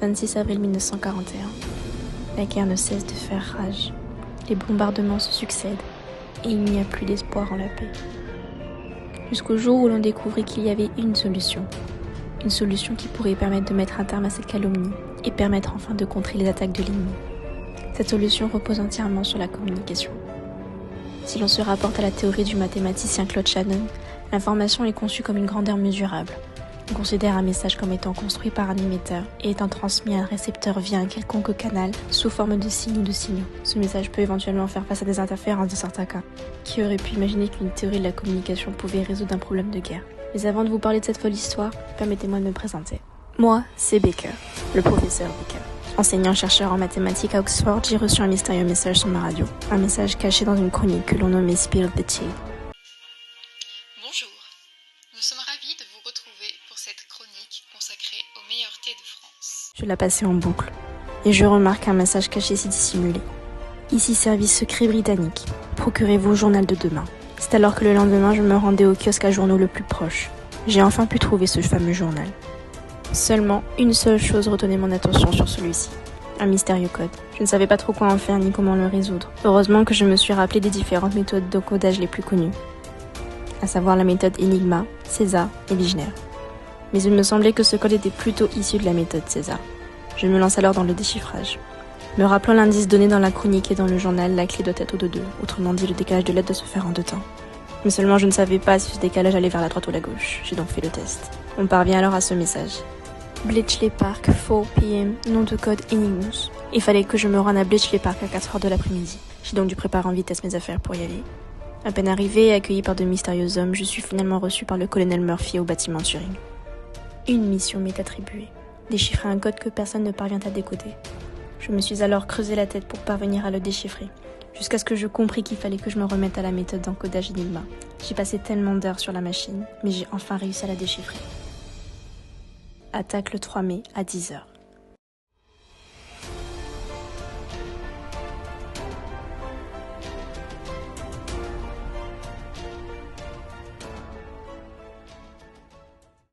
26 avril 1941. La guerre ne cesse de faire rage. Les bombardements se succèdent et il n'y a plus d'espoir en la paix. Jusqu'au jour où l'on découvrit qu'il y avait une solution. Une solution qui pourrait permettre de mettre un terme à cette calomnie et permettre enfin de contrer les attaques de l'ennemi. Cette solution repose entièrement sur la communication. Si l'on se rapporte à la théorie du mathématicien Claude Shannon, l'information est conçue comme une grandeur mesurable. On considère un message comme étant construit par un émetteur et étant transmis à un récepteur via un quelconque canal sous forme de signes ou de signaux. Ce message peut éventuellement faire face à des interférences dans certains cas. Qui aurait pu imaginer qu'une théorie de la communication pouvait résoudre un problème de guerre? Mais avant de vous parler de cette folle histoire, permettez-moi de me présenter. Moi, c'est Baker, le professeur Baker. Enseignant-chercheur en mathématiques à Oxford, j'ai reçu un mystérieux message sur ma radio. Un message caché dans une chronique que l'on nommait Spill the Tea. Bonjour, nous sommes ravis de vous retrouver pour cette chronique consacrée au meilleur thé de France. Je la passais en boucle, et je remarque un message caché si dissimulé. Ici, service secret britannique. Procurez-vous le journal de demain. C'est alors que le lendemain, je me rendais au kiosque à journaux le plus proche. J'ai enfin pu trouver ce fameux journal. Seulement, une seule chose retenait mon attention sur celui-ci. Un mystérieux code. Je ne savais pas trop quoi en faire ni comment le résoudre. Heureusement que je me suis rappelé des différentes méthodes de codage les plus connues, à savoir la méthode Enigma, César et Wigner. Mais il me semblait que ce code était plutôt issu de la méthode César. Je me lance alors dans le déchiffrage. Me rappelant l'indice donné dans la chronique et dans le journal, la clé doit être au 2-2, autrement dit le décalage de lettres doit se faire en 2 temps. Mais seulement je ne savais pas si ce décalage allait vers la droite ou la gauche. J'ai donc fait le test. On parvient alors à ce message. Bletchley Park, 4 p.m., nom de code Enigmus. Il fallait que je me rende à Bletchley Park à 4h de l'après-midi. J'ai donc dû préparer en vitesse mes affaires pour y aller. À peine arrivé et accueilli par de mystérieux hommes, je suis finalement reçu par le colonel Murphy au bâtiment Turing. Une mission m'est attribuée. Déchiffrer un code que personne ne parvient à décoder. Je me suis alors creusé la tête pour parvenir à le déchiffrer, jusqu'à ce que je compris qu'il fallait que je me remette à la méthode d'encodage Enigma. J'ai passé tellement d'heures sur la machine, mais j'ai enfin réussi à la déchiffrer. Attaque le 3 mai à 10h.